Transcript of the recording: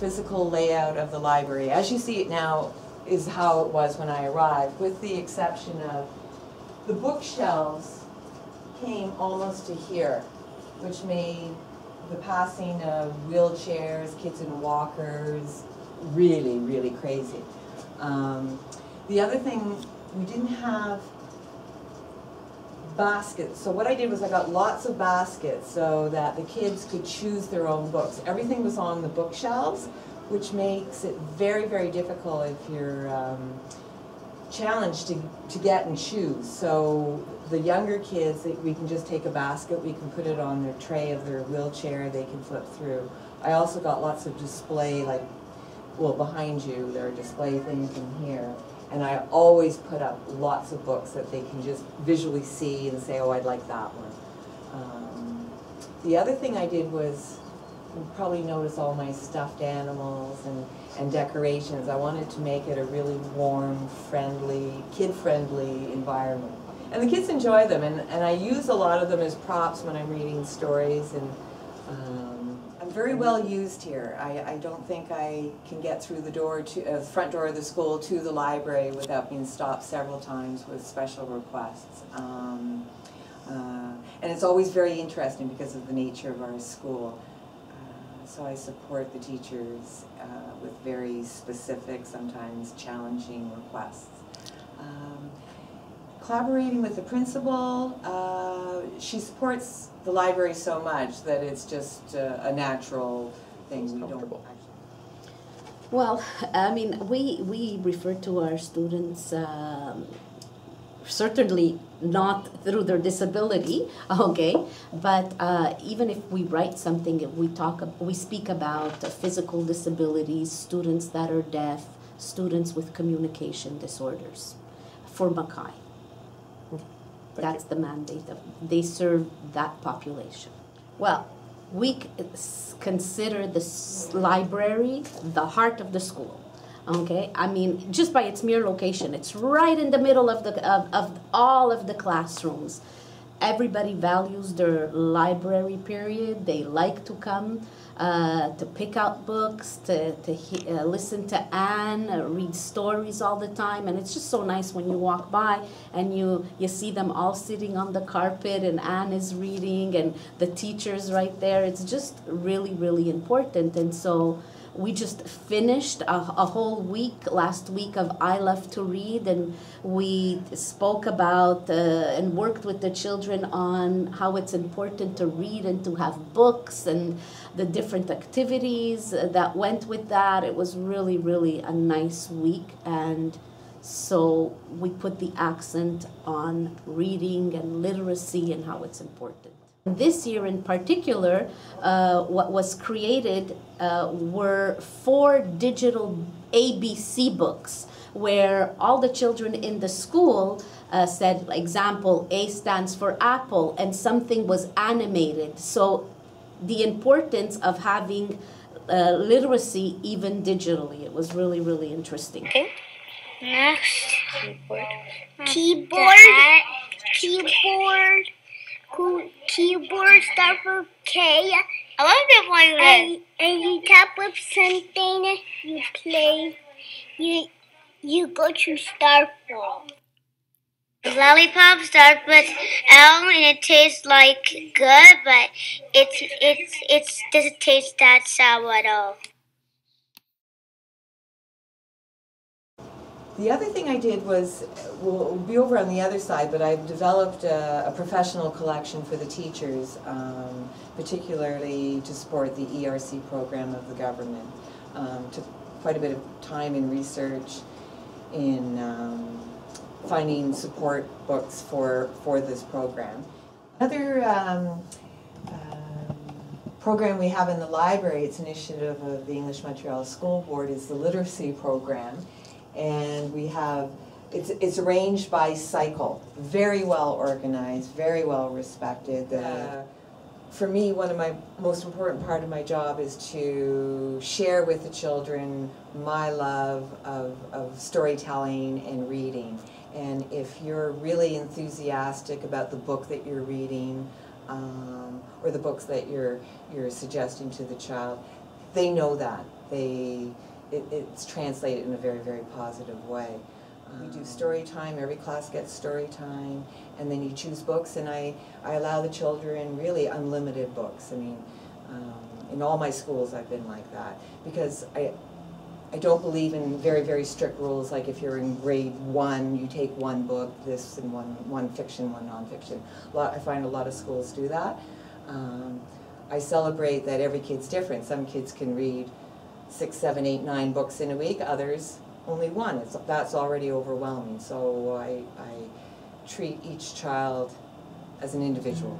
physical layout of the library, as you see it now, is how it was when I arrived, with the exception of the bookshelves came almost to here, which made the passing of wheelchairs, kids in walkers, really, really crazy. The other thing, we didn't have baskets. So what I did was I got lots of baskets so that the kids could choose their own books. Everything was on the bookshelves, which makes it very, very difficult if you're challenged to get and choose. So the younger kids, we can just take a basket, we can put it on their tray of their wheelchair, they can flip through. I also got lots of display, like, well, behind you, there are display things in here. And I always put up lots of books that they can just visually see and say, oh, I'd like that one. The other thing I did was, you probably notice all my stuffed animals and decorations. I wanted to make it a really warm, friendly, kid-friendly environment. And the kids enjoy them, and I use a lot of them as props when I'm reading stories. And I'm very well used here. I don't think I can get through the door to front door of the school to the library without being stopped several times with special requests. And it's always very interesting because of the nature of our school. So I support the teachers with very specific, sometimes challenging requests. Collaborating with the principal, she supports the library so much that it's just a natural thing. We don't actually. Well, I mean, we refer to our students certainly not through their disability, okay, but even if we write something, we speak about physical disabilities, students that are deaf, students with communication disorders for Mackay. That's the mandate. They serve that population. Well, we consider this library the heart of the school. Okay, I mean, just by its mere location, it's right in the middle of all of the classrooms. Everybody values their library period. They like to come to pick out books, to listen to Anne, read stories all the time. And it's just so nice when you walk by and you see them all sitting on the carpet and Anne is reading and the teacher's right there. It's just really, really important. And so we just finished a whole week last week of I Love to Read, and we spoke about and worked with the children on how it's important to read and to have books and the different activities that went with that. It was really, really a nice week, and so we put the accent on reading and literacy and how it's important. This year in particular, what was created were 4 digital ABC books where all the children in the school said, example, A stands for apple, and something was animated. So the importance of having literacy even digitally. It was really, really interesting. Okay. Next. Keyboard start with K. I love it like that. And you tap with something, you play, you go to start from. Lollipop starts with L and it tastes like good, but it doesn't taste that sour at all. The other thing I did was, we'll be over on the other side, but I've developed a professional collection for the teachers, particularly to support the ERC program of the government. Took quite a bit of time and research in finding support books for this program. Another program we have in the library, it's an initiative of the English Montreal School Board, is the literacy program. And we have, it's arranged by cycle, very well organized, very well respected. For me, one of my most important part of my job is to share with the children my love of storytelling and reading. And if you're really enthusiastic about the book that you're reading, or the books that you're suggesting to the child, they know that. it's translated in a very, very positive way. We do story time, every class gets story time, and then you choose books, and I allow the children really unlimited books. I mean, in all my schools I've been like that, because I don't believe in very, very strict rules, like if you're in grade 1, you take one book, this and one fiction, one nonfiction. I find a lot of schools do that. I celebrate that every kid's different. Some kids can read 6, 7, 8, 9 books in a week, others only one. That's already overwhelming. So I treat each child as an individual.